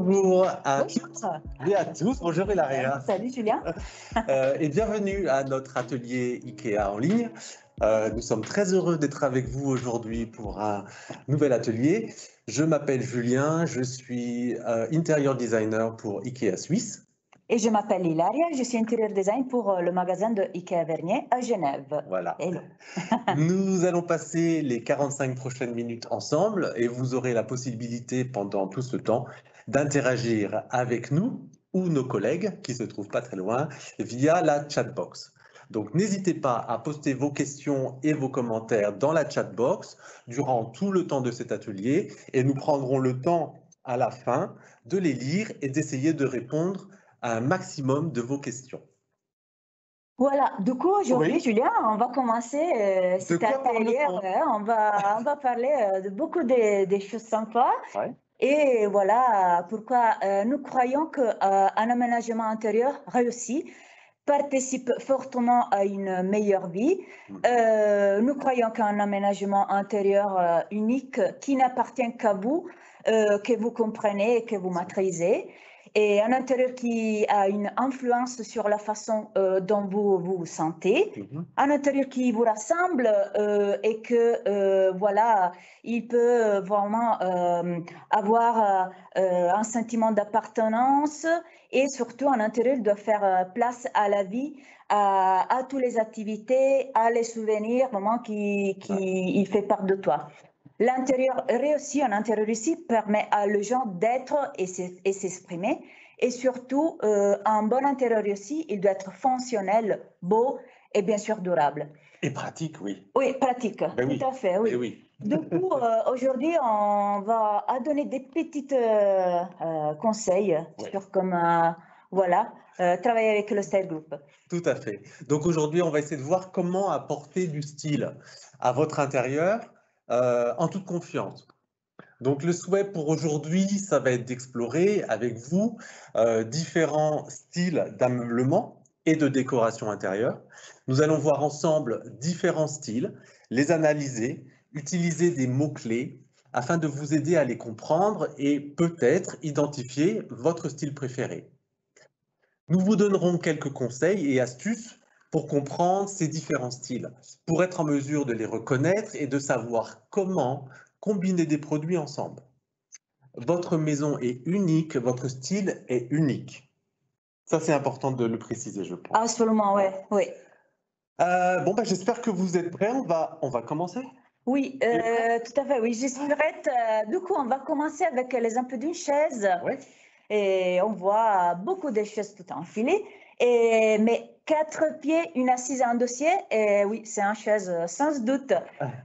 Bonjour à Bonjour. toutes et à tous. Bonjour Hilaria. Salut Julien. Et bienvenue à notre atelier IKEA en ligne. Nous sommes très heureux d'être avec vous aujourd'hui pour un nouvel atelier. Je m'appelle Julien, je suis interior designer pour IKEA Suisse. Et je m'appelle Hilaria, je suis intérieur design pour le magasin de IKEA Vernier à Genève. Voilà. Hello. Nous allons passer les 45 prochaines minutes ensemble et vous aurez la possibilité pendant tout ce temps d'interagir avec nous ou nos collègues qui se trouvent pas très loin via la chatbox. Donc n'hésitez pas à poster vos questions et vos commentaires dans la chatbox durant tout le temps de cet atelier et nous prendrons le temps à la fin de les lire et d'essayer de répondre à un maximum de vos questions. Voilà, du coup aujourd'hui Oui. Julien, on va commencer cet quoi atelier, parle-t-on? on va parler de beaucoup des choses sympas. Ouais. Et voilà pourquoi nous croyons qu'un aménagement intérieur réussi participe fortement à une meilleure vie. Nous croyons qu'un aménagement intérieur unique qui n'appartient qu'à vous, que vous comprenez et que vous maîtrisez, et un intérieur qui a une influence sur la façon dont vous vous sentez, un intérieur qui vous rassemble et que voilà, il peut vraiment avoir un sentiment d'appartenance. Et surtout, un intérieur doit faire place à la vie, à toutes les activités, à les souvenirs, vraiment il fait part de toi. L'intérieur réussi, un intérieur réussi permet à les gens d'être et s'exprimer. Et surtout, un bon intérieur réussi, il doit être fonctionnel, beau et bien sûr durable. Et pratique, oui. Oui, pratique, Ben oui. tout à fait, oui. Ben oui. Du coup, aujourd'hui, on va donner des petits conseils sur comment voilà, travailler avec le Style Group. Tout à fait. Donc aujourd'hui, on va essayer de voir comment apporter du style à votre intérieur en toute confiance. Donc le souhait pour aujourd'hui, ça va être d'explorer avec vous différents styles d'ameublement et de décoration intérieure. Nous allons voir ensemble différents styles, les analyser, utiliser des mots-clés afin de vous aider à les comprendre et peut-être identifier votre style préféré. Nous vous donnerons quelques conseils et astuces pour comprendre ces différents styles, pour être en mesure de les reconnaître et de savoir comment combiner des produits ensemble. Votre maison est unique, votre style est unique. Ça, c'est important de le préciser, je pense. Absolument, oui. Oui. Bon, j'espère que vous êtes prêts. On va commencer. Oui, tout à fait, oui, je suis prête. Du coup, on va commencer avec l'exemple d'une chaise. Oui. Et on voit beaucoup de chaises tout enfilées. Mais 4 pieds, une assise et un dossier, et oui, c'est une chaise sans doute.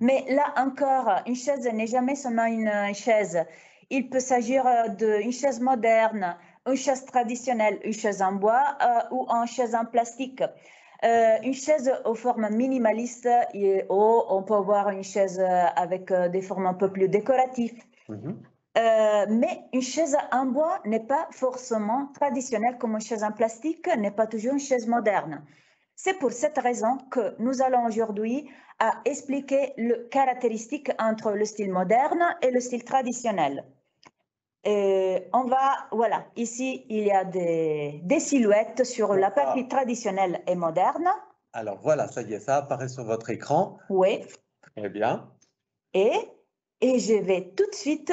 Mais là encore, une chaise n'est jamais seulement une chaise. Il peut s'agir d'une chaise moderne, une chaise traditionnelle, une chaise en bois ou une chaise en plastique. Une chaise aux formes minimalistes, on peut avoir une chaise avec des formes un peu plus décoratives. Mais une chaise en bois n'est pas forcément traditionnelle comme une chaise en plastique, n'est pas toujours une chaise moderne. C'est pour cette raison que nous allons aujourd'hui expliquer les caractéristiques entre le style moderne et le style traditionnel. Voilà, ici, il y a des silhouettes sur la partie traditionnelle et moderne. Alors voilà, ça y est, ça apparaît sur votre écran. Oui. Très bien. Et je vais tout de suite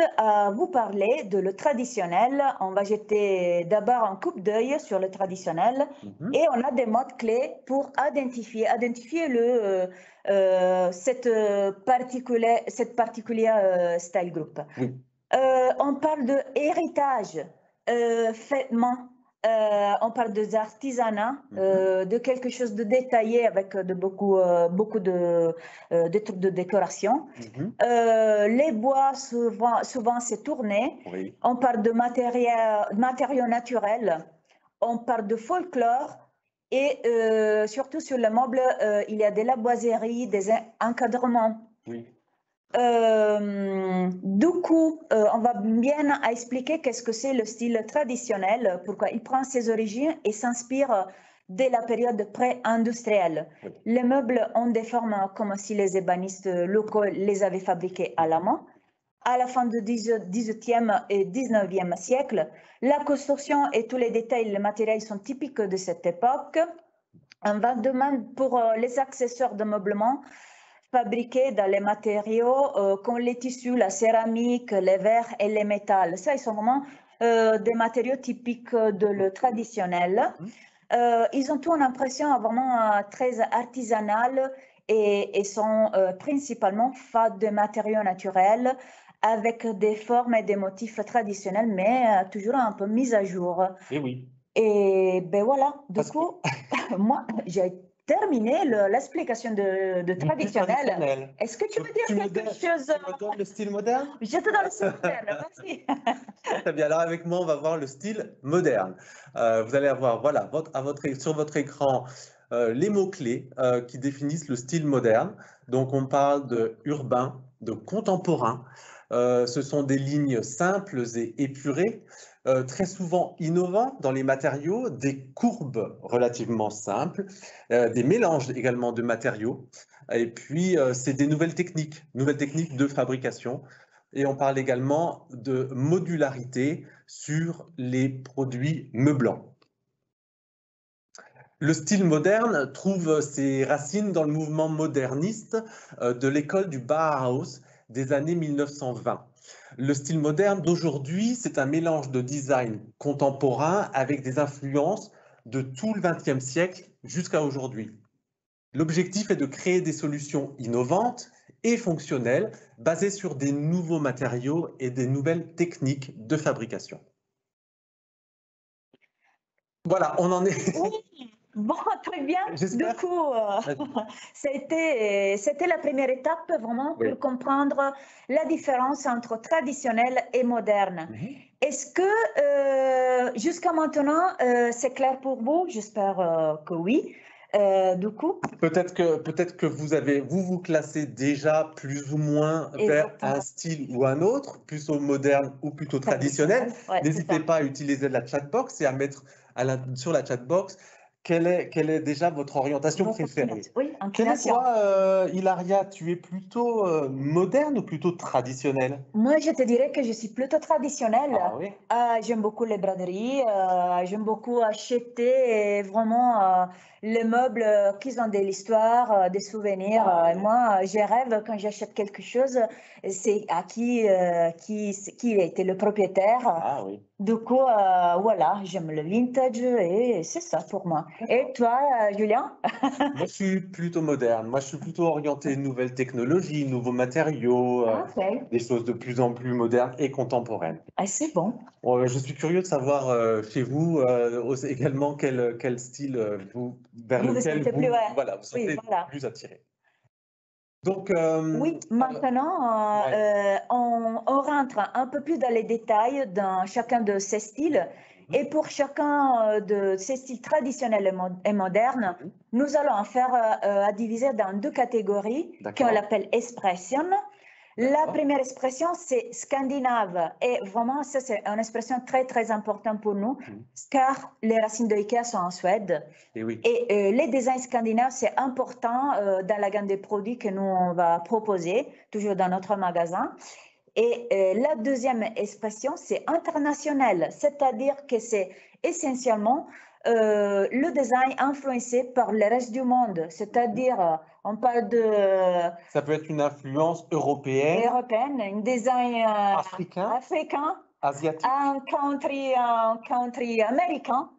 vous parler de le traditionnel. On va jeter d'abord un coup d'œil sur le traditionnel et on a des mots clés pour identifier cette particulière style group. Oui. On parle de héritage, vêtements, on parle de artisanat, de quelque chose de détaillé avec beaucoup de trucs de décoration. Les bois, souvent c'est tourné. Oui. On parle de matériaux naturels. On parle de folklore. Et surtout sur le meuble, il y a de la boiserie, des encadrements. Oui. Du coup, on va bien expliquer qu'est-ce que c'est le style traditionnel, pourquoi il prend ses origines et s'inspire de la période pré-industrielle. Oui. Les meubles ont des formes comme si les ébénistes locaux les avaient fabriqués à la main. à la fin du XVIIIe et XIXe siècle. La construction et tous les détails, les matériels sont typiques de cette époque. On va demander pour les accessoires de meublement fabriqués dans les matériaux comme les tissus, la céramique, les verres et les métals. Ça, ils sont vraiment des matériaux typiques de le traditionnel. Ils ont tout une impression vraiment très artisanale et sont principalement faits de matériaux naturels avec des formes et des motifs traditionnels, mais toujours un peu mis à jour. Et oui. Et ben voilà, du Parce coup, moi, j'ai terminé l'explication de traditionnel. Est-ce que tu veux dire quelque chose? Tu me donnes le style moderne? Je te donne le style moderne, merci. Très bien, alors avec moi, on va voir le style moderne. Vous allez avoir, voilà, sur votre écran, les mots-clés qui définissent le style moderne. Donc, on parle de urbain, de contemporain. Ce sont des lignes simples et épurées, très souvent innovantes dans les matériaux, des courbes relativement simples, des mélanges également de matériaux. Et puis, c'est des nouvelles techniques de fabrication. Et on parle également de modularité sur les produits meublants. Le style moderne trouve ses racines dans le mouvement moderniste de l'école du Bauhaus des années 1920. Le style moderne d'aujourd'hui, c'est un mélange de design contemporain avec des influences de tout le XXe siècle jusqu'à aujourd'hui. L'objectif est de créer des solutions innovantes et fonctionnelles basées sur des nouveaux matériaux et des nouvelles techniques de fabrication. Voilà, on en est. Oui, bon, très bien. Du J'espère. coup, c'était la première étape vraiment Oui. pour comprendre la différence entre traditionnel et moderne. Est-ce que jusqu'à maintenant, c'est clair pour vous? J'espère que oui. Du coup, Peut-être que vous classez déjà plus ou moins vers exactement. un style ou un autre, plutôt moderne ou plutôt traditionnel. Ouais, c'est N'hésitez ça. pas à utiliser la chatbox et à mettre sur la chatbox quelle est déjà votre orientation Votre préférée. opinion. Oui, Quelle est inclination. toi, Hilaria? Tu es plutôt moderne ou plutôt traditionnelle? Moi, je te dirais que je suis plutôt traditionnelle. Ah oui. J'aime beaucoup les braderies, j'aime beaucoup acheter vraiment les meubles qui ont de l'histoire, des souvenirs. Ah Et oui. moi, je rêve quand j'achète quelque chose, c'est à qui était le propriétaire. Ah oui. Du coup, voilà, j'aime le vintage et c'est ça pour moi. Et toi, Julien? Moi, je suis plutôt moderne. Moi, je suis plutôt orienté nouvelles technologies, nouveaux matériaux, Ah, ok. des choses de plus en plus modernes et contemporaines. Ah, c'est bon. Je suis curieux de savoir chez vous également quel style vers Vous vous lequel sentez plus, ouais. voilà, vous Oui, sentez voilà. plus attiré. Donc, Oui, maintenant, ouais. on rentre un peu plus dans les détails dans chacun de ces styles. Et pour chacun de ces styles traditionnels et modernes, nous allons en faire à diviser dans deux catégories qu'on D'accord. appelle expression. La première expression, c'est scandinave. Et vraiment, ça, c'est une expression très, très importante pour nous, car les racines de Ikea sont en Suède. Et oui. Et les designs scandinaves, c'est important dans la gamme des produits que nous, on va proposer, toujours dans notre magasin. Et la deuxième expression, c'est international, c'est-à-dire que c'est essentiellement le design influencé par le reste du monde, c'est-à-dire on parle de Ça peut être une influence européenne, un design africain, africain, asiatique. un country américain.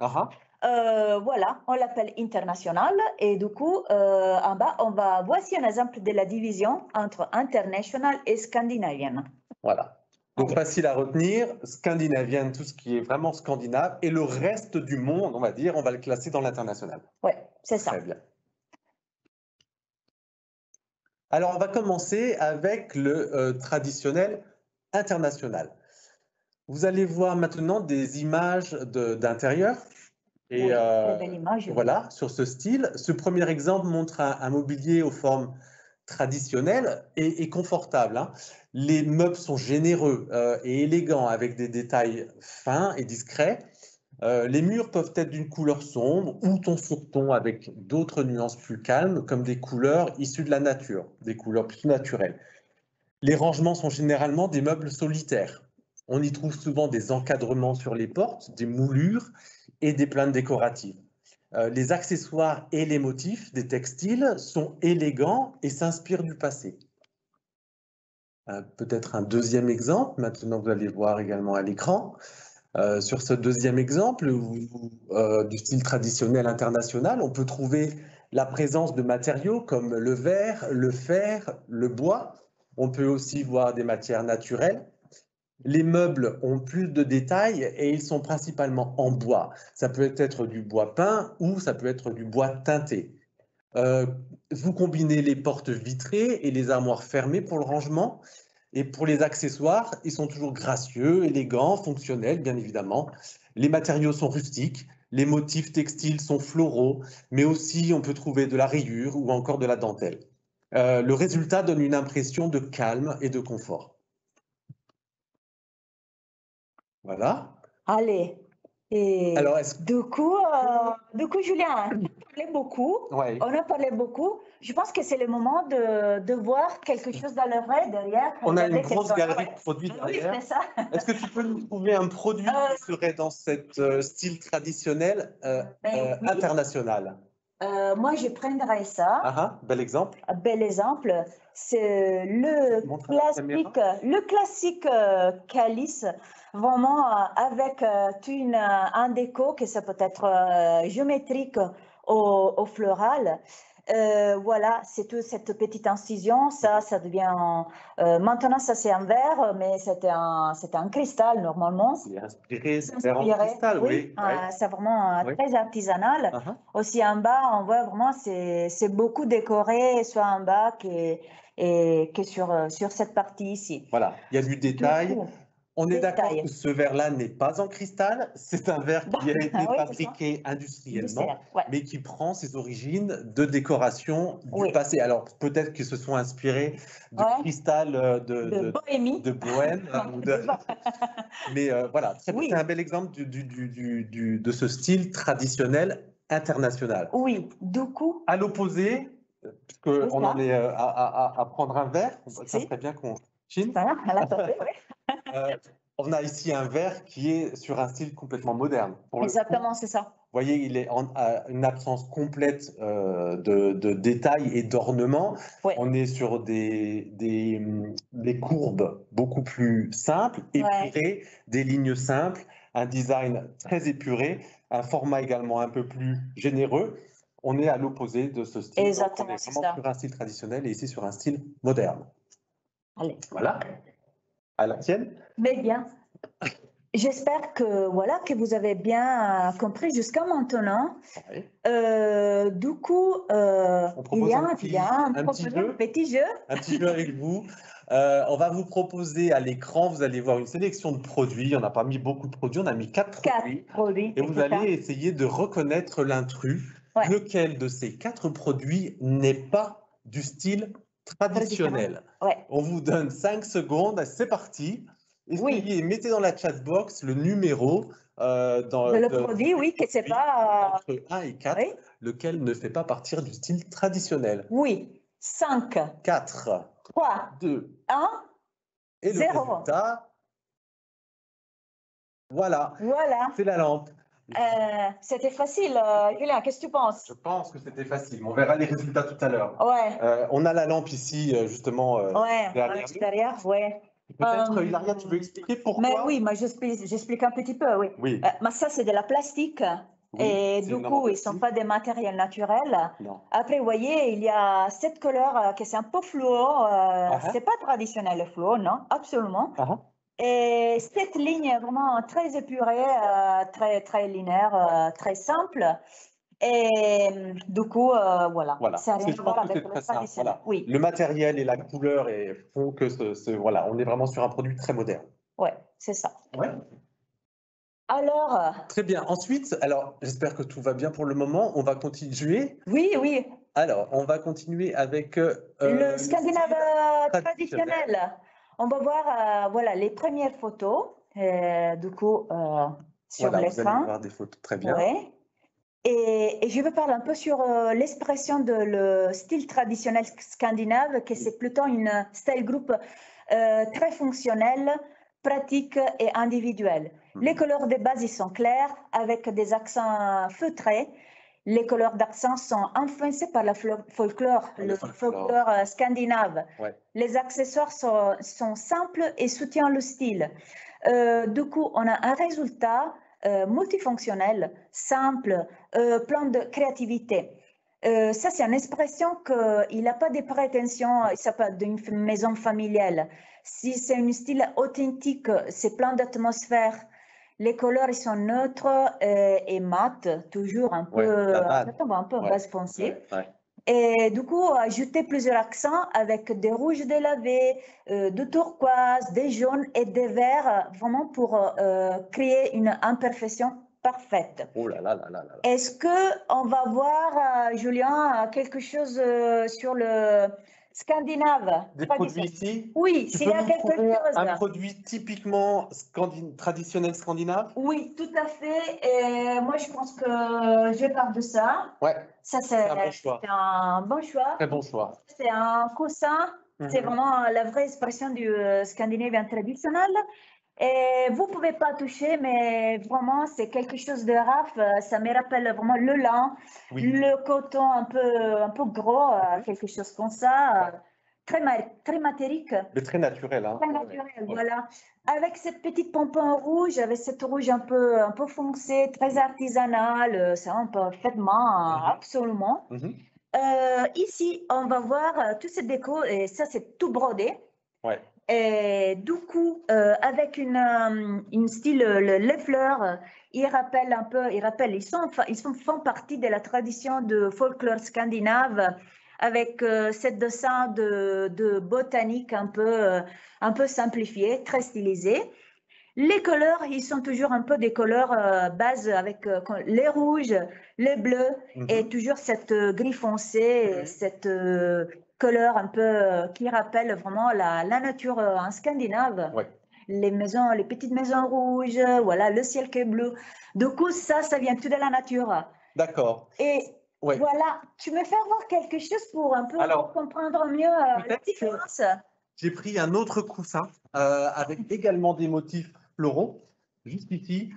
Voilà, on l'appelle international et du coup, en bas, voici un exemple de la division entre international et scandinavienne. Voilà. Donc, Allez. facile à retenir, scandinavienne, tout ce qui est vraiment scandinave, et le reste du monde, on va dire, on va le classer dans l'international. Ouais, c'est ça. Très bien. Alors, on va commencer avec le traditionnel international. Vous allez voir maintenant des images d'intérieur. Et Oui, très belle image. voilà, sur ce style. Ce premier exemple montre un mobilier aux formes traditionnelles et confortables, hein. Les meubles sont généreux et élégants avec des détails fins et discrets. Les murs peuvent être d'une couleur sombre ou ton sur ton avec d'autres nuances plus calmes, comme des couleurs issues de la nature, des couleurs plus naturelles. Les rangements sont généralement des meubles solitaires. On y trouve souvent des encadrements sur les portes, des moulures et des plaintes décoratives. Les accessoires et les motifs des textiles sont élégants et s'inspirent du passé. Peut-être un deuxième exemple, maintenant vous allez voir également à l'écran. Sur ce deuxième exemple du style traditionnel international, on peut trouver la présence de matériaux comme le verre, le fer, le bois. On peut aussi voir des matières naturelles. Les meubles ont plus de détails et ils sont principalement en bois. Ça peut être du bois peint ou ça peut être du bois teinté. Vous combinez les portes vitrées et les armoires fermées pour le rangement. Et pour les accessoires, ils sont toujours gracieux, élégants, fonctionnels, bien évidemment. Les matériaux sont rustiques, les motifs textiles sont floraux, mais aussi on peut trouver de la rayure ou encore de la dentelle. Le résultat donne une impression de calme et de confort. Voilà. Allez. Et Alors, du coup, Julien, on a parlé beaucoup. Ouais. On a parlé beaucoup. Je pense que c'est le moment de voir quelque chose dans le vrai derrière. On a une Regardez grosse qu'est-ce qu'on a. galerie de produits derrière. Oui, c'est ça. Est-ce que tu peux nous trouver un produit qui serait dans ce style traditionnel Oui. international? Moi, je prendrais ça. Ah, bel exemple. Un bel exemple, c'est Montre à la caméra. le classique calice, vraiment avec un déco que ça peut être géométrique au floral. Voilà, c'est toute cette petite incision, ça devient... maintenant, ça c'est un verre, mais c'était un cristal normalement. C'est inspiré de verre en cristal, oui. C'est vraiment Oui. très artisanal. Aussi en bas, on voit vraiment c'est beaucoup décoré, soit en bas que sur cette partie ici. Voilà, il y a du détail. Du coup, On est d'accord détail. que ce verre-là n'est pas en cristal, c'est un verre qui a été Oui, fabriqué industriellement, ouais. mais qui prend ses origines de décoration du Oui. passé. Alors peut-être qu'ils se sont inspirés de Ouais. cristal De Bohémie. de Bohème, mais voilà, c'est Oui. un bel exemple de ce style traditionnel international. Oui, du coup, À l'opposé, puisqu'on en est à prendre un verre, ça Si. serait bien qu'on chine. voilà, à la santé, oui. On a ici un verre qui est sur un style complètement moderne. Pour le coup, Exactement, c'est ça. vous voyez, il est à une absence complète de détails et d'ornements. Ouais. On est sur des courbes beaucoup plus simples, épurées, des lignes simples, un design très épuré, un format également un peu plus généreux. On est à l'opposé de ce style. Exactement, Donc, on est c'est vraiment ça. sur un style traditionnel et ici sur un style moderne. Allez. Voilà. À la tienne. Mais bien. J'espère que vous avez bien compris jusqu'à maintenant. Oui. Du coup, il y a un petit jeu. Un petit jeu avec vous. On va vous proposer à l'écran, vous allez voir une sélection de produits. On n'a pas mis beaucoup de produits, on a mis 4 produits. Et vous allez essayer de reconnaître l'intrus. Ouais. Lequel de ces 4 produits n'est pas du style traditionnel? Ouais. On vous donne 5 secondes, c'est parti. Essayez, mettez dans la chat box le numéro le produit, oui, que c'est pas... entre 1 et 4, Oui. lequel ne fait pas partir du style traditionnel. Oui. 5, 4, 3, 2, 1, et 0. le résultat, voilà, c'est la lampe. C'était facile, Julien, qu'est-ce que tu penses? Je pense que c'était facile, mais on verra les résultats tout à l'heure. Ouais. On a la lampe ici, justement, derrière, ouais. Peut-être, Hilaria, tu veux expliquer pourquoi? Mais oui, moi j'explique un petit peu, oui. Oui. Mais ça, c'est de la plastique. Oui, Et du coup, ils ne sont pas des matériels naturels. Non. Après, vous voyez, il y a cette couleur qui est un peu fluo. C'est pas traditionnel le fluo, non, absolument. Et cette ligne est vraiment très épurée, très linéaire, très simple. Et du coup, voilà. Ça n'a rien à voir avec le traditionnel. Voilà. Oui. Le matériel et la couleur font que voilà, on est vraiment sur un produit très moderne. Ouais, c'est ça. Ouais. Alors. Très bien. Ensuite, alors j'espère que tout va bien pour le moment. On va continuer. Oui, oui. Alors, on va continuer avec le scandinave traditionnel. On va voir voilà, les premières photos, du coup, sur voilà, l'écran. vous allez voir des photos très bien. Ouais. Et je vais parler un peu sur l'expression de le style traditionnel scandinave, que c'est plutôt une style groupe très fonctionnel, pratique et individuel. Les couleurs de base, ils sont clairs, avec des accents feutrés. Les couleurs d'accent sont influencées par folklore, le folklore scandinave. Ouais. Les accessoires sont simples et soutiennent le style. Du coup, on a un résultat multifonctionnel, simple, plein de créativité. Ça, c'est une expression qu'il n'a pas de prétention, il n'est pas d'une maison familiale. Si c'est un style authentique, c'est plein d'atmosphère. Les couleurs, ils sont neutres et mat, toujours un peu, un peu base foncée. Et du coup, ajouter plusieurs accents avec des rouges délavés, du turquoise, des jaunes et des verts, vraiment pour créer une imperfection parfaite. Oh là là là là là. Est-ce qu'on va voir, Julien, quelque chose sur le scandinave? Des produits ici? Oui, Tu s'il peux y a nous quelque trouver chose. un produit typiquement traditionnel scandinave? Oui, tout à fait. Et moi, je pense que je parle de ça. Ouais, Ça, c'est un bon choix. un bon choix. Très bon choix. C'est un coussin. C'est vraiment la vraie expression du scandinavien traditionnel. Et vous ne pouvez pas toucher, mais vraiment, c'est quelque chose de raf. Ça me rappelle vraiment le lin, le coton un peu gros, quelque chose comme ça. Très matérique. Mais très naturel. Hein. Très naturel, voilà. Avec cette petite pompon rouge, avec cette rouge un peu foncé, très artisanale, c'est un parfaitement, absolument. Ici, on va voir toutes ces décos, et ça, c'est tout brodé. Ouais. Et du coup, avec une style, les fleurs, ils font partie de la tradition de folklore scandinave, avec cette dessin de botanique un peu simplifié, très stylisé. Les couleurs, ils sont toujours un peu des couleurs base avec les rouges, les bleus et toujours cette gris foncé, cette couleur un peu qui rappelle vraiment la nature en scandinave. Ouais. Les petites maisons rouges, voilà, le ciel qui est bleu. Du coup, ça vient tout de la nature. D'accord. Et voilà, tu me fais voir quelque chose pour un peu comprendre mieux la différence. J'ai pris un autre coussin avec également des motifs floraux, juste ici,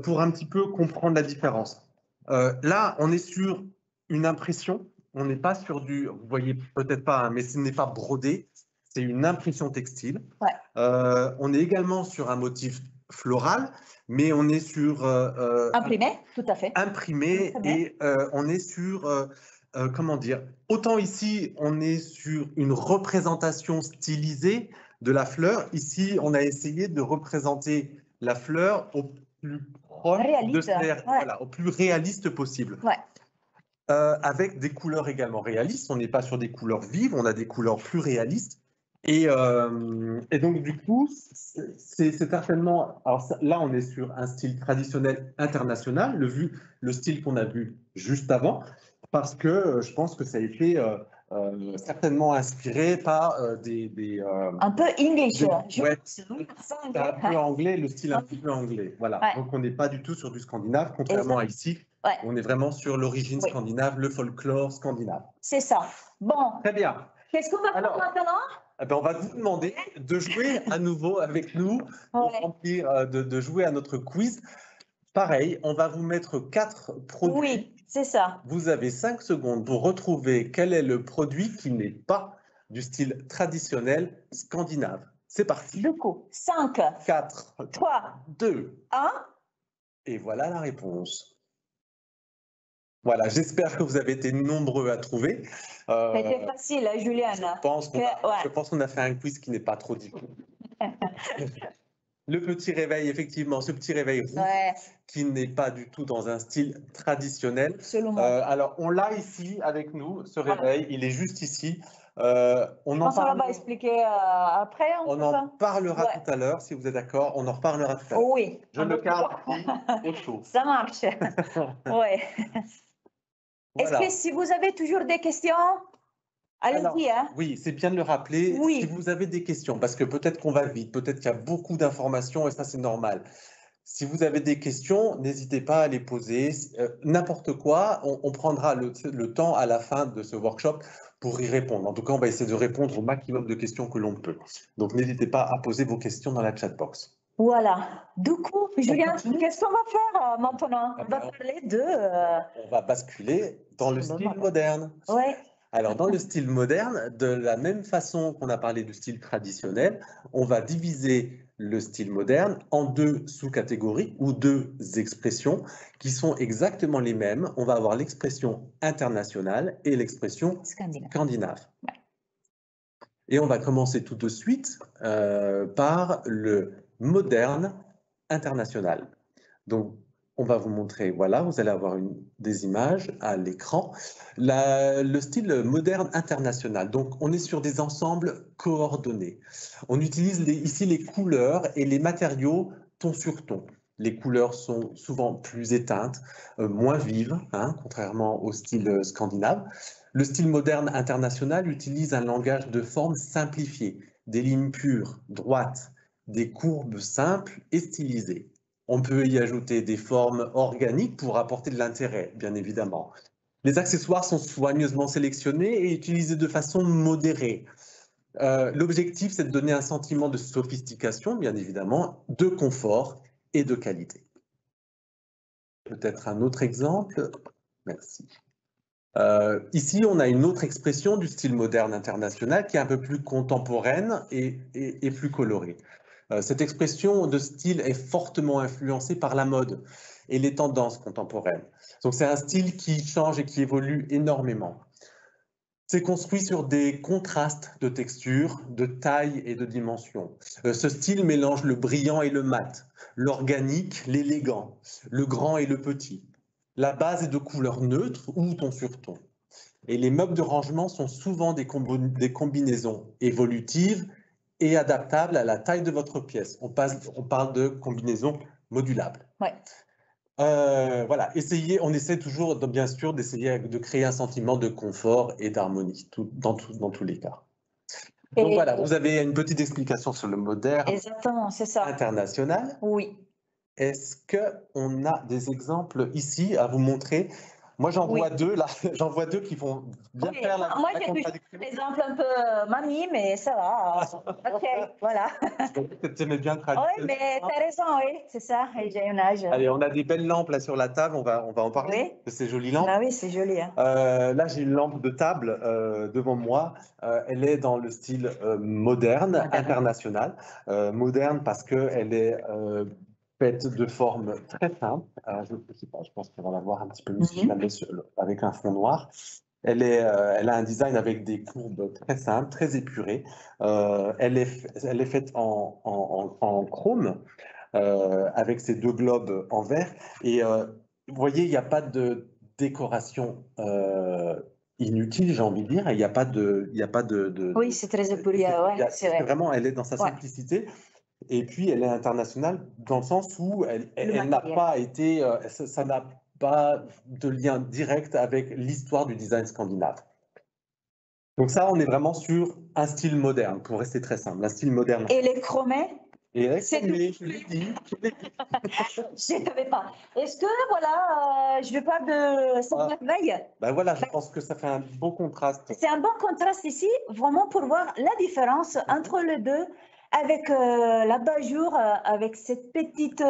pour un petit peu comprendre la différence. Là, on est sur une impression, on n'est pas sur du, vous voyez peut-être pas, hein, mais ce n'est pas brodé, c'est une impression textile. Ouais. On est également sur un motif floral, mais on est sur… imprimé, tout à fait. Imprimé, et on est sur… comment dire, autant ici, on est sur une représentation stylisée de la fleur. Ici, on a essayé de représenter la fleur au plus proche au plus réaliste possible. Ouais. Avec des couleurs également réalistes. On n'est pas sur des couleurs vives, on a des couleurs plus réalistes. Et donc, du coup, c'est certainement… Alors là, on est sur un style traditionnel international, le style qu'on a vu juste avant, parce que je pense que ça a été certainement inspiré par un peu English. Un peu anglais, le style un petit peu anglais. Voilà. Ouais. Donc, on n'est pas du tout sur du scandinave, contrairement à ici. Ouais. On est vraiment sur l'origine scandinave, le folklore scandinave. C'est ça. Bon. Très bien. Qu'est-ce qu'on va faire maintenant? Eh ben, on va vous demander de jouer à nouveau avec nous, de jouer à notre quiz. Pareil, on va vous mettre 4 produits. Oui, c'est ça. Vous avez 5 secondes pour retrouver quel est le produit qui n'est pas du style traditionnel scandinave. C'est parti. Du coup, 5, 4, 3, 2, 1. Et voilà la réponse. Voilà, j'espère que vous avez été nombreux à trouver. C'était facile, Juliane. Je pense qu'on a fait un quiz qui n'est pas trop difficile. Le petit réveil, effectivement, ce petit réveil rouge qui n'est pas du tout dans un style traditionnel. Alors, on l'a ici avec nous, ce réveil, il est juste ici. On va expliquer après. On en parlera tout à l'heure, si vous êtes d'accord. On en reparlera tout à l'heure. Oui. Je le garde ici, au chaud. Ça marche. Ouais. Est-ce que si vous avez toujours des questions, allez-y. Hein. Oui, c'est bien de le rappeler. Oui. Si vous avez des questions, parce que peut-être qu'on va vite, peut-être qu'il y a beaucoup d'informations et ça, c'est normal. Si vous avez des questions, n'hésitez pas à les poser. N'importe quoi, on prendra le temps à la fin de ce workshop pour y répondre. En tout cas, on va essayer de répondre au maximum de questions que l'on peut. Donc, n'hésitez pas à poser vos questions dans la chat box. Voilà. Du coup, Julien, qu'est-ce qu'on va faire maintenant? On va parler de... On va basculer dans le style moderne. Ouais. Alors, dans le style moderne, de la même façon qu'on a parlé du style traditionnel, on va diviser le style moderne en deux sous-catégories ou deux expressions qui sont exactement les mêmes. On va avoir l'expression internationale et l'expression scandinave. Ouais. Et on va commencer tout de suite par le moderne international. Donc, on va vous montrer, voilà, vous allez avoir des images à l'écran. Le style moderne international, donc on est sur des ensembles coordonnés. On utilise ici les couleurs et les matériaux ton sur ton. Les couleurs sont souvent plus éteintes, moins vives, hein, contrairement au style scandinave. Le style moderne international utilise un langage de forme simplifié, des lignes pures, droites, des courbes simples et stylisées. On peut y ajouter des formes organiques pour apporter de l'intérêt, bien évidemment. Les accessoires sont soigneusement sélectionnés et utilisés de façon modérée. L'objectif, c'est de donner un sentiment de sophistication, bien évidemment, de confort et de qualité. Peut-être un autre exemple. Merci. Ici, on a une autre expression du style moderne international qui est un peu plus contemporaine et plus colorée. Cette expression de style est fortement influencée par la mode et les tendances contemporaines. Donc c'est un style qui change et qui évolue énormément. C'est construit sur des contrastes de texture, de taille et de dimension. Ce style mélange le brillant et le mat, l'organique, l'élégant, le grand et le petit. La base est de couleurs neutres ou ton sur ton. Et les meubles de rangement sont souvent des combinaisons évolutives et adaptable à la taille de votre pièce. On parle de combinaison modulable. Ouais. Voilà, on essaie toujours, bien sûr, d'essayer de créer un sentiment de confort et d'harmonie dans tous les cas. Donc voilà, vous avez une petite explication sur le moderne. Exactement, c'est ça. International. Oui. Est-ce qu'on a des exemples ici à vous montrer? Moi, j'en vois deux, là. J'en vois deux qui vont bien faire la Moi, j'ai toujours un exemple un peu mamie, mais ça va. OK, voilà. Tu aimais bien traditionnel. Oui, mais tu as raison, oui, c'est ça. J'ai un âge. Allez, on a des belles lampes là sur la table, on va en parler de ces jolies lampes. Bah oui, c'est joli. Hein. Là, j'ai une lampe de table devant moi. Elle est dans le style moderne, international. Moderne parce qu'elle est faite de forme très simple. Je ne sais pas, je pense qu'on va la voir un petit peu mieux si je la mets avec un fond noir. Elle a un design avec des courbes très simples, très épurées. Elle est faite en chrome avec ces deux globes en verre. Et vous voyez, il n'y a pas de décoration inutile, j'ai envie de dire. Il n'y a pas de. Oui, c'est très épuré. Ouais, c'est vrai. Vraiment, elle est dans sa simplicité. Et puis, elle est internationale dans le sens où elle n'a pas été, ça n'a pas de lien direct avec l'histoire du design scandinave. Donc ça, on est vraiment sur un style moderne, pour rester très simple, un style moderne. Et les chromés? Et les chromés, je l'ai dit. Je ne savais pas. Est-ce que, voilà, je parle de cette veille? Ben voilà, je pense que ça fait un beau contraste. C'est un bon contraste ici, vraiment pour voir la différence entre les deux, avec l'abat-jour, avec cette petite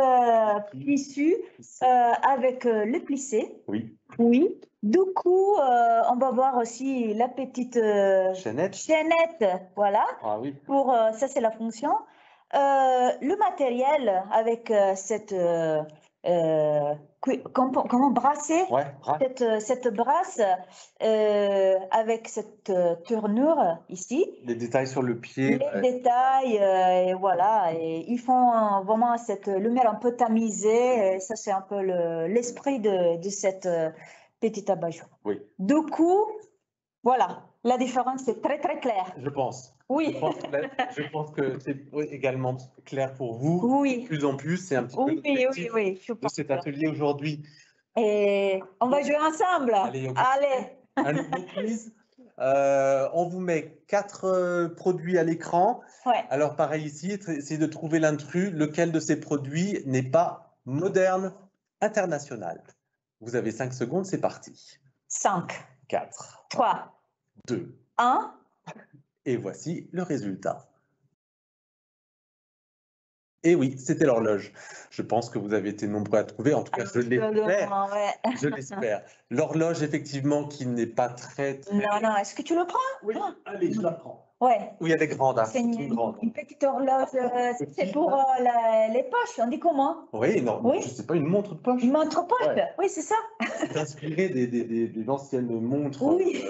tissu, avec le plissé. Oui. Oui. Du coup, on va voir aussi la petite chaînette, voilà. Ah oui. Pour ça, c'est la fonction. Le matériel avec cette comment brasser, cette brasse avec cette tournure ici. Les détails sur le pied. Les détails, et voilà. Et ils font vraiment cette lumière un peu tamisée. Et ça, c'est un peu l'esprit de cette petite abat-jour. Oui. Du coup, voilà, la différence est très, très claire. Je pense. Oui. Je pense que c'est également clair pour vous. Oui. De plus en plus, c'est un petit peu l'objectif de cet atelier aujourd'hui. Et on va jouer ensemble. Allez. Un nouveau quiz. On vous met 4 produits à l'écran. Ouais. Alors pareil ici, essayez de trouver l'intrus. Lequel de ces produits n'est pas moderne, international. Vous avez 5 secondes, c'est parti. 5, 4, 3, 2, 1. et voici le résultat. Et oui, c'était l'horloge. Je pense que vous avez été nombreux à trouver, en tout cas, je l'espère. Ouais. Je l'espère. L'horloge, effectivement, qui n'est pas très... Non, est-ce que tu le prends? Oui, allez, je la prends. Ouais. Oui, elle est grande. Hein. C'est une grande. une petite horloge, c'est pour les poches, on dit comment? Oui, non, Oui. je ne sais pas, une montre de poche. Une montre poche, Ouais. oui, c'est ça. C'est inspiré des anciennes montres Oui.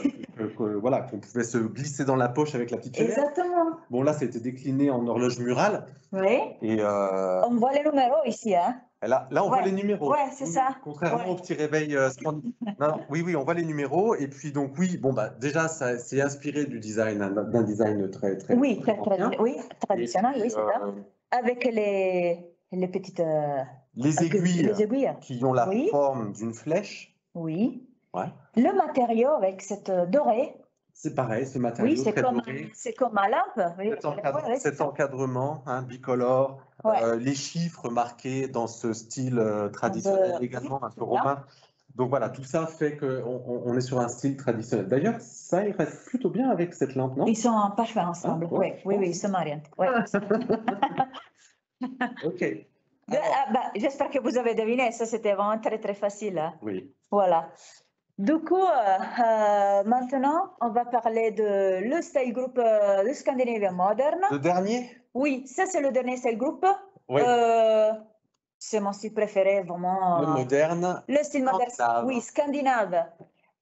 voilà, qu'on pouvait se glisser dans la poche avec la petite fenêtre. Exactement. Bon, là, ça a été décliné en horloge murale. Oui. Et on voit les numéros ici, hein. Là, on voit les numéros. Ouais, c'est ça. Contrairement au petit réveil non, oui, on voit les numéros. Et puis, donc, oui, bon, bah, déjà, c'est inspiré du design, d'un design très traditionnel, oui, c'est ça. Avec les petites... les aiguilles qui ont la oui. forme d'une flèche. Oui. Ouais. Le matériau avec cette dorée. C'est pareil, ce matériau très doré. C'est comme ma lampe. Oui. Cet encadrement bicolore, les chiffres marqués dans ce style traditionnel également, un peu romain. Donc voilà, tout ça fait qu'on est sur un style traditionnel. D'ailleurs, ça, il reste plutôt bien avec cette lampe, non? Ils sont parfaits ensemble. Ah, oui, ils se marient. Ouais. Ok. J'espère que vous avez deviné, ça c'était vraiment très facile. Hein. Oui. Voilà. Du coup, maintenant, on va parler de le style group, le Scandinavian Modern. Le dernier? Oui, ça c'est le dernier style group. Oui. C'est mon style préféré, vraiment. Le moderne. Le style moderne. Oui, scandinave.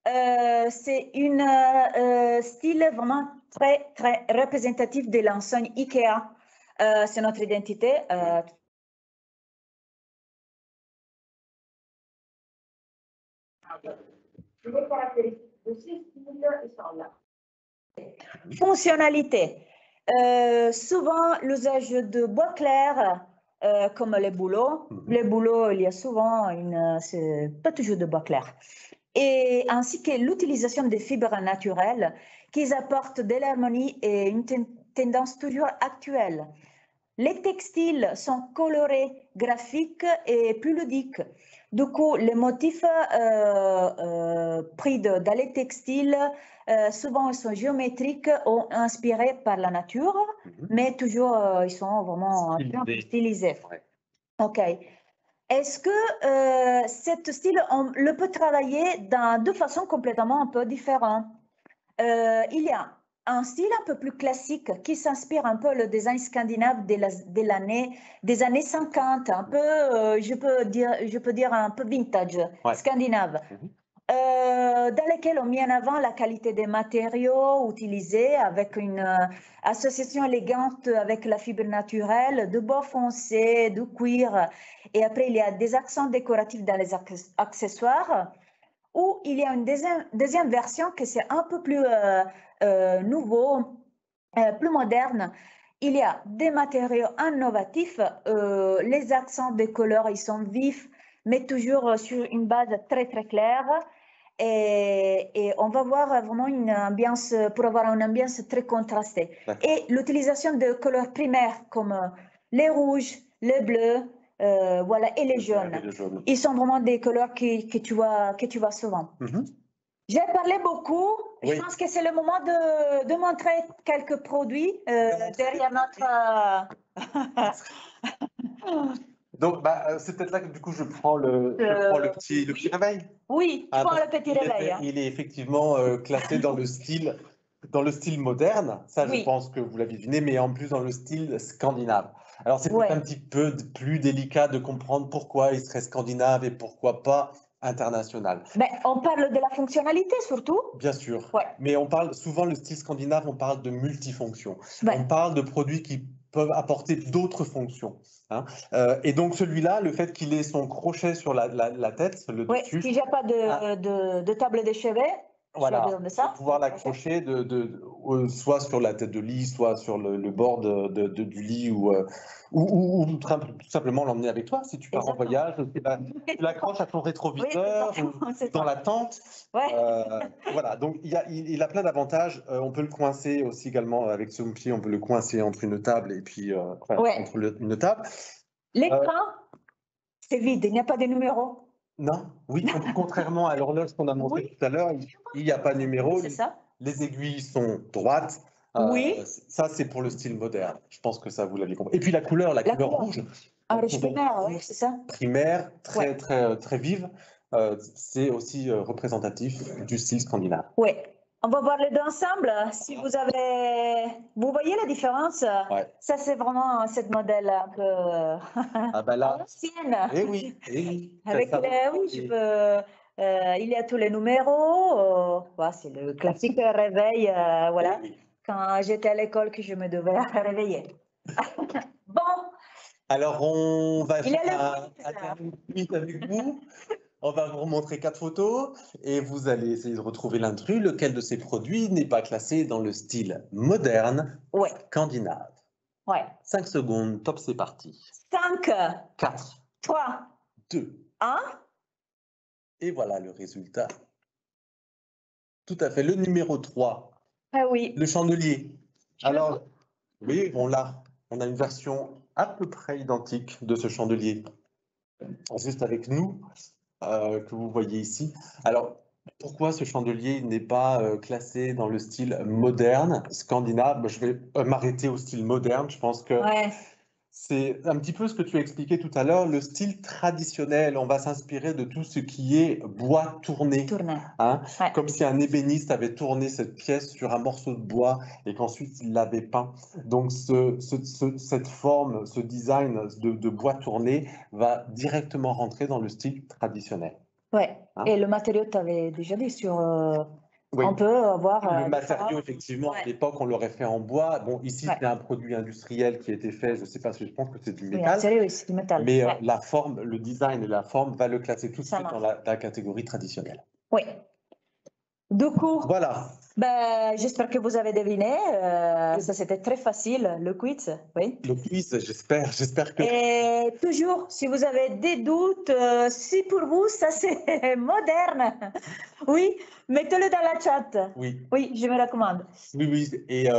C'est un style vraiment très représentatif de l'enseigne IKEA. C'est notre identité. Les caractéristiques de ce style sont là. Fonctionnalité. Souvent, l'usage de bois clairs, comme les boulots. Les boulots, il y a souvent pas toujours de bois clair. Et ainsi que l'utilisation des fibres naturelles qui apportent de l'harmonie et une tendance toujours actuelle. Les textiles sont colorés, graphiques et plus ludiques. Du coup, les motifs pris dans les textiles, souvent ils sont géométriques ou inspirés par la nature, mais toujours ils sont vraiment stylisés. Ouais. Ok. Est-ce que cet style, on le peut travailler de façon complètement un peu différente? Il y a un style un peu plus classique qui s'inspire un peu le design scandinave des années 50, un peu, je peux dire un peu vintage, scandinave, dans lesquels on met en avant la qualité des matériaux utilisés avec une association élégante avec la fibre naturelle, de bois foncé, de cuir, et après il y a des accents décoratifs dans les accessoires. Ou il y a une deuxième version que c'est un peu plus nouveau, plus moderne. Il y a des matériaux innovatifs, les accents de couleurs ils sont vifs, mais toujours sur une base très claire. Et on va voir vraiment une ambiance, pour avoir une ambiance très contrastée. Et l'utilisation de couleurs primaires comme les rouges, les bleus, voilà, et les jaunes. Ils sont vraiment des couleurs que tu vois souvent. J'ai parlé beaucoup. Je pense que c'est le moment de montrer quelques produits derrière notre... Donc, c'est peut-être là que du coup je prends le petit réveil. Oui, tu prends le petit réveil. Il est effectivement classé dans le style moderne. Ça, je pense que vous l'avez deviné, mais en plus dans le style scandinave. Alors, c'est un petit peu plus délicat de comprendre pourquoi il serait scandinave et pourquoi pas international. Mais on parle de la fonctionnalité surtout. Bien sûr. Mais on parle souvent, le style scandinave, on parle de multifonction. On parle de produits qui peuvent apporter d'autres fonctions. Hein. Et donc celui-là, le fait qu'il ait son crochet sur la tête, le dessus. Qu'il n'y a pas de table de chevet. Voilà, pour pouvoir l'accrocher soit sur la tête de lit, soit sur le bord du lit ou tout simplement l'emmener avec toi. Si tu pars en voyage, tu l'accroches à ton rétroviseur ou dans la tente. Voilà, donc il a plein d'avantages. On peut le coincer aussi également avec son pied, on peut le coincer entre une table et puis entre une table. L'écran C'est vide, il n'y a pas de numéro. Non, oui, contrairement à l'horloge qu'on a montré Oui, tout à l'heure, il n'y a pas de numéro. c'est ça. Les aiguilles sont droites. Oui, Ça, c'est pour le style moderne. Je pense que ça, vous l'aviez compris. Et puis la couleur couleur. rouge, Un la rouge couleur primaire, oui, rouge c'est ça. primaire, très, Ouais. très vive, c'est aussi représentatif du style scandinave. Oui. On va voir les deux ensemble. Si vous avez... Vous voyez la différence? Ouais. Ça, c'est vraiment cette modèle un peu Ah ben là, ancienne. eh oui. Avec Ça, les... Oui, je peux... il y a tous les numéros. Ouais, c'est le classique réveil. Voilà. oui. Quand j'étais à l'école, que je me devais réveiller. Bon, Alors, on va il est faire le un dernier quiz avec vous. On va vous montrer 4 photos et vous allez essayer de retrouver l'intrus. Lequel de ces produits n'est pas classé dans le style moderne Ouais. scandinave? Ouais. 5 secondes, top, c'est parti. 5, 4, 3, 2, 1. et voilà le résultat. Tout à fait, le numéro 3, Ah oui. le chandelier. Alors, oui, on l'a. On a une version à peu près identique de ce chandelier. Juste avec nous, que vous voyez ici. Alors, pourquoi ce chandelier n'est pas classé dans le style moderne, scandinave? Je vais m'arrêter au style moderne. Je pense que Ouais. c'est un petit peu ce que tu as expliqué tout à l'heure, le style traditionnel. On va s'inspirer de tout ce qui est bois tourné. Hein, Ouais. comme si un ébéniste avait tourné cette pièce sur un morceau de bois et qu'ensuite il l'avait peint. Donc cette forme, ce design de bois tourné va directement rentrer dans le style traditionnel. Ouais. Hein? Et le matériau, tu avais déjà dit sur. Oui. On peut avoir. Le matériau, effectivement, à l'époque, on l'aurait fait en bois. Bon, ici, Ouais. c'est un produit industriel qui a été fait, je ne sais pas si je pense que c'est du Oui, métal. sérieux, c'est du métal. Mais Ouais. la forme, le design et la forme va le classer tout de Ça suite dans la catégorie traditionnelle. Oui. Du coup, Voilà. ben, j'espère que vous avez deviné. Ça, c'était très facile, le quiz. Oui. Le quiz, j'espère que... Et toujours, si vous avez des doutes, si pour vous, ça c'est moderne, oui, mettez-le dans la chat. Oui. Oui, je me recommande. Oui. Et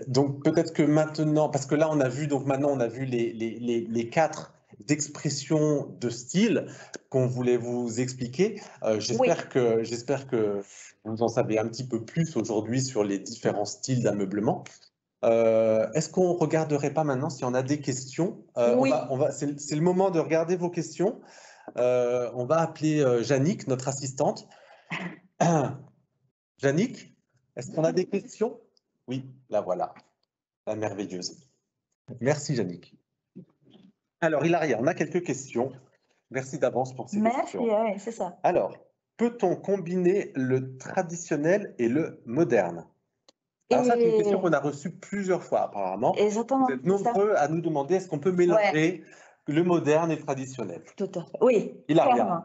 donc, peut-être que maintenant, parce que là, on a vu, donc maintenant, on a vu les 4 d'expression de style qu'on voulait vous expliquer. J'espère que vous en savez un petit peu plus aujourd'hui sur les différents styles d'ameublement. Est-ce qu'on ne regarderait pas maintenant si on a des questions? Oui. C'est le moment de regarder vos questions. On va appeler Yannick, notre assistante. Yannick, est-ce qu'on a des questions? Oui, la voilà, la merveilleuse. Merci Yannick. Alors Hilaria, on a quelques questions. Merci d'avance pour ces questions. Merci, oui, c'est ça. Alors, peut-on combiner le traditionnel et le moderne? Alors ça, c'est une question qu'on a reçue plusieurs fois apparemment. Exactement. Vous êtes nombreux à nous demander est-ce qu'on peut mélanger le moderne et le traditionnel? Tout à fait. Oui, clairement.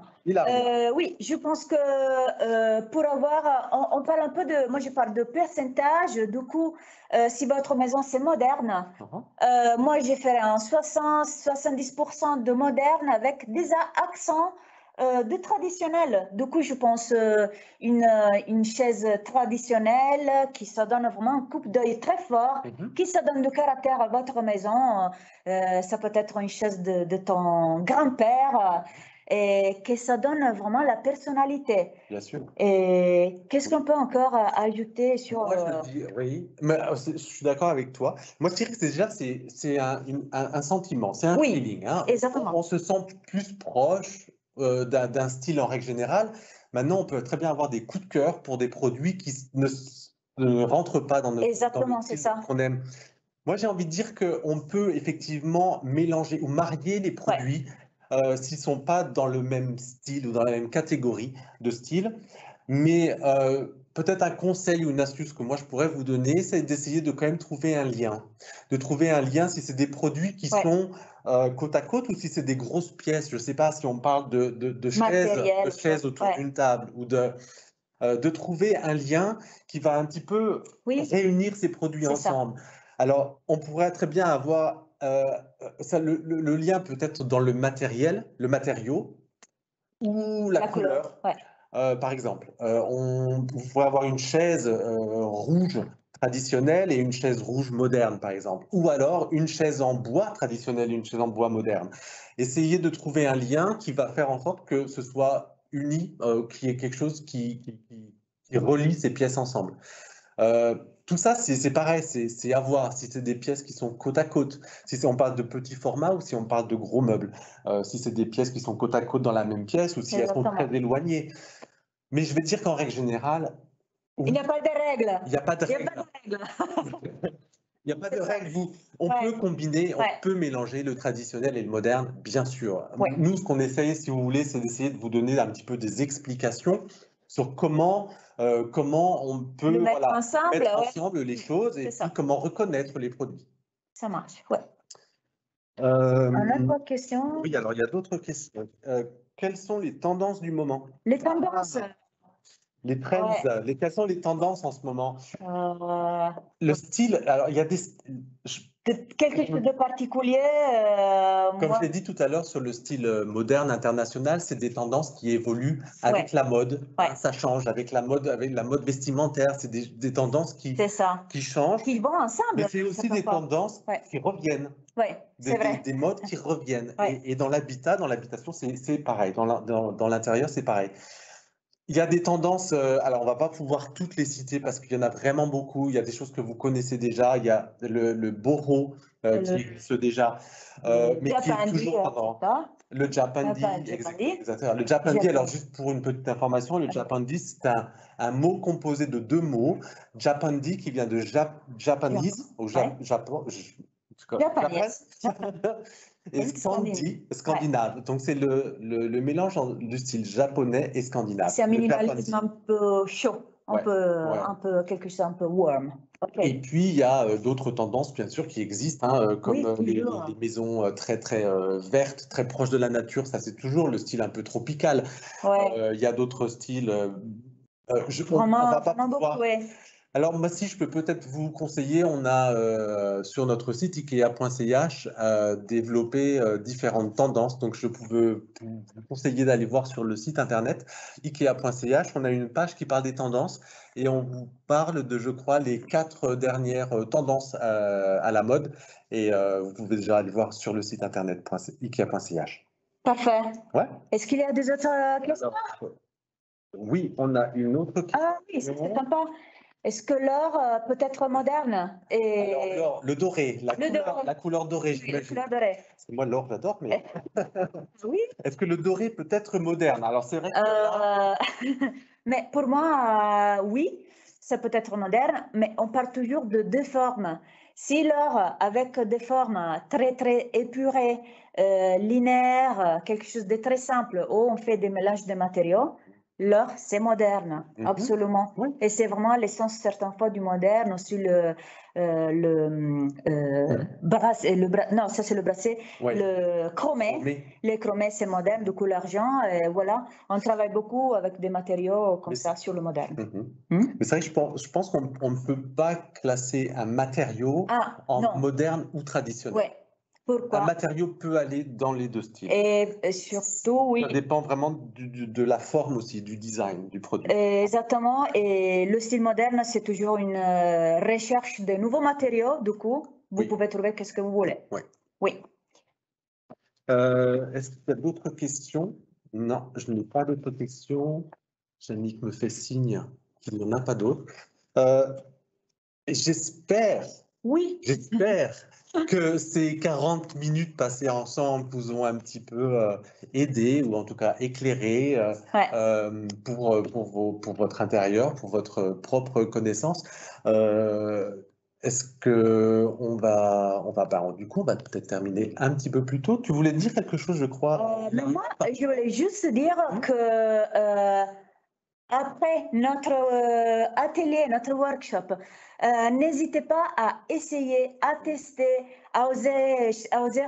Oui, je pense que pour avoir, on parle un peu de, moi je parle de pourcentage, du coup, si votre maison c'est moderne, moi j'ai fait un 60-70% de moderne avec des accents de traditionnel. Du coup, je pense une chaise traditionnelle qui se donne vraiment un coup d'œil très fort, qui se donne du caractère à votre maison. Ça peut être une chaise de ton grand-père et que ça donne vraiment la personnalité. Bien sûr. Et qu'est-ce qu'on peut encore ajouter sur... Moi, je dis, oui, mais je suis d'accord avec toi. Moi, je dirais que c'est un sentiment, c'est un feeling. Hein. Exactement. On se sent plus proche d'un style en règle générale. Maintenant, on peut très bien avoir des coups de cœur pour des produits qui ne rentrent pas dans notre Exactement, dans le c'est style ça. qu'on aime. Moi, j'ai envie de dire qu'on peut effectivement mélanger ou marier les produits s'ils ne sont pas dans le même style ou dans la même catégorie de style. Mais peut-être un conseil ou une astuce que moi je pourrais vous donner, c'est d'essayer de quand même trouver un lien. De trouver un lien si c'est des produits qui sont côte à côte ou si c'est des grosses pièces. Je ne sais pas si on parle de chaises autour d'une table ou de trouver un lien qui va un petit peu réunir ces produits ensemble. Alors, on pourrait très bien avoir le lien peut-être dans le matériel, le matériau ou la couleur. Par exemple, vous pourrez avoir une chaise rouge traditionnelle et une chaise rouge moderne, par exemple. Ou alors une chaise en bois traditionnelle et une chaise en bois moderne. Essayez de trouver un lien qui va faire en sorte que ce soit uni, qu'il y ait quelque chose qui relie ces pièces ensemble. Tout ça, c'est pareil, c'est à voir si c'est des pièces qui sont côte à côte, si on parle de petits formats ou si on parle de gros meubles, si c'est des pièces qui sont côte à côte dans la même pièce ou si elles sont très éloignées. Mais je vais dire qu'en règle générale, il n'y a pas de règles. Il n'y a pas de règles. Il n'y a pas de règles. On peut combiner, on peut mélanger le traditionnel et le moderne, bien sûr. Nous, ce qu'on essaye, si vous voulez, c'est d'essayer de vous donner un petit peu des explications sur comment on peut mettre ensemble les choses et puis comment reconnaître les produits. Ça marche, ouais. Une autre question? Oui, alors il y a d'autres questions. Quelles sont les tendances du moment? Les tendances? Les trends, quelles sont les tendances en ce moment? Le style, alors il y a quelque chose de particulier? Comme je l'ai dit tout à l'heure sur le style moderne international, c'est des tendances qui évoluent avec la mode. Ça change avec la mode vestimentaire. C'est des tendances qui changent. Qui vont ensemble. Mais c'est aussi des tendances qui reviennent. C'est vrai. Des modes qui reviennent. Et dans l'habitation, c'est pareil. Dans l'intérieur, c'est pareil. Il y a des tendances, alors on ne va pas pouvoir toutes les citer parce qu'il y en a vraiment beaucoup. Il y a des choses que vous connaissez déjà. Il y a le boho qui existe déjà, mais qui est toujours pendant. Le japandi, exactement. Le japandi, alors juste pour une petite information, le japandi, c'est un mot composé de deux mots. Japandi qui vient de Japanese, ou Japon. Japanese. Et scandinave. Donc, c'est le mélange du style japonais et scandinave. C'est un minimalisme un peu chaud, un peu quelque chose un peu warm. Et puis, il y a d'autres tendances, bien sûr, qui existent, comme les maisons très, très vertes, très proches de la nature. Ça, c'est toujours le style un peu tropical. Il y a d'autres styles. On va pas pouvoir... Alors, moi, si je peux peut-être vous conseiller, on a sur notre site ikea.ch développé différentes tendances. Donc, je pouvais vous conseiller d'aller voir sur le site internet ikea.ch. On a une page qui parle des tendances et on vous parle de, je crois, les 4 dernières tendances à la mode. Et vous pouvez déjà aller voir sur le site internet ikea.ch. Parfait. Ouais. Est-ce qu'il y a des autres questions? Oui, on a une autre question. Ah oui, c'est sympa. Est-ce que l'or peut être moderne? Alors, le doré, la couleur dorée, j'imagine. La couleur dorée. Parce que moi, l'or, j'adore, mais... Oui. Est-ce que le doré peut être moderne? Alors, c'est vrai que... Mais pour moi, oui, ça peut être moderne, mais on parle toujours de deux formes. Si l'or, avec des formes très, très épurées, linéaires, quelque chose de très simple, où on fait des mélanges de matériaux, l'or, c'est moderne, absolument. Oui. Et c'est vraiment l'essence, certaines fois, du moderne, aussi bracelet, non, ça c'est le bracelet, le chromé. Les chromés, c'est moderne, de couleur argent, et voilà. On travaille beaucoup avec des matériaux comme ça sur le moderne. Mais c'est vrai que je pense qu'on ne peut pas classer un matériau en moderne ou traditionnel. Ouais. Pourquoi? Un matériau peut aller dans les deux styles. Et surtout, oui. Ça dépend vraiment de la forme aussi, du design du produit. Exactement. Et le style moderne, c'est toujours une recherche de nouveaux matériaux. Du coup, vous pouvez trouver ce que vous voulez. Oui. Est-ce qu'il y a d'autres questions? Non, je n'ai pas d'autres questions. Jannick me fait signe qu'il n'y en a pas d'autres. J'espère que ces 40 minutes passées ensemble vous ont un petit peu aidé ou en tout cas éclairé pour votre intérieur, pour votre propre connaissance. Est-ce que du coup, on va peut-être terminer un petit peu plus tôt. Tu voulais dire quelque chose, je crois. Moi, je voulais juste dire que après notre atelier, notre workshop, n'hésitez pas à essayer, à tester, à oser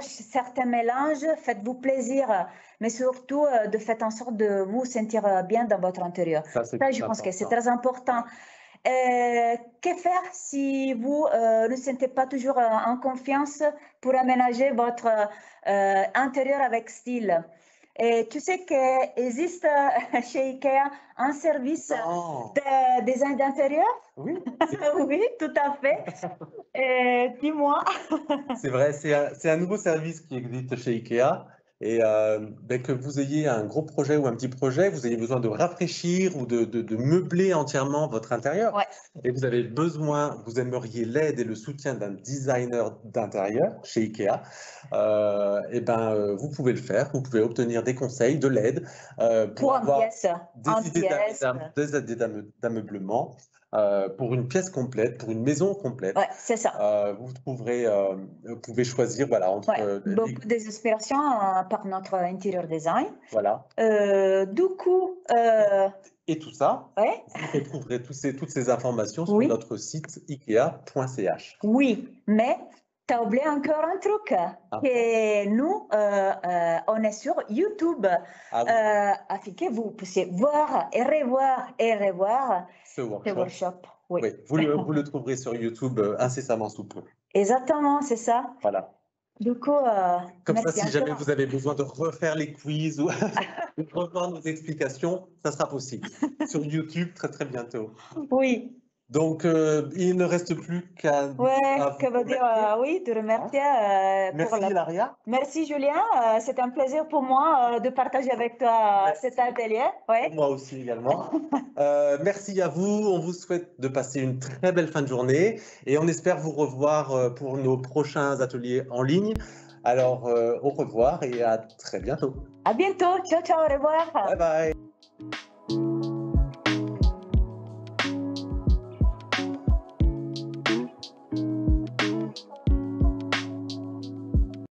certains mélanges. Faites-vous plaisir, mais surtout de faire en sorte de vous sentir bien dans votre intérieur. Ça, je pense que c'est très important. Que faire si vous ne vous sentez pas toujours en confiance pour aménager votre intérieur avec style? Et tu sais qu'il existe chez IKEA un service Non. de design d'intérieur? Oui, Oui, tout à fait. Dis-moi. c'est vrai, c'est un nouveau service qui existe chez IKEA. Et ben, que vous ayez un gros projet ou un petit projet, vous ayez besoin de rafraîchir ou de meubler entièrement votre intérieur. Ouais. Et vous avez besoin, vous aimeriez l'aide et le soutien d'un designer d'intérieur chez IKEA. Et ben, vous pouvez le faire. Vous pouvez obtenir des conseils, de l'aide pour Pour une avoir pièce. des Une idées pièce. d'ameublement pour une pièce complète, pour une maison complète. Ouais, c'est ça. Vous trouverez, vous pouvez choisir voilà, entre Ouais, beaucoup d'inspiration par notre interior design. voilà. Du coup, Et tout ça, ouais, vous retrouverez toutes ces informations sur Oui. notre site ikea.ch. oui, mais tu as oublié encore un truc. Que nous, on est sur YouTube. Ah oui, Afin que vous puissiez voir et revoir ce ce workshop, workshop. Oui, oui, vous le trouverez sur YouTube incessamment sous peu. exactement, c'est ça. Voilà. Du coup, Comme ça, merci si jamais encore. vous avez besoin de refaire les quiz ou de revoir nos explications, ça sera possible sur YouTube très très bientôt. Oui, Donc, il ne reste plus qu'à ouais, à que vous veut dire, remercier. oui, te remercier pour Merci, Laria. Merci Julien, c'est un plaisir pour moi de partager avec toi Merci. cet atelier. Ouais. Moi aussi également. Merci à vous. On vous souhaite de passer une très belle fin de journée et on espère vous revoir pour nos prochains ateliers en ligne. Alors, au revoir et à très bientôt. À bientôt. Ciao, ciao, au revoir. Bye bye.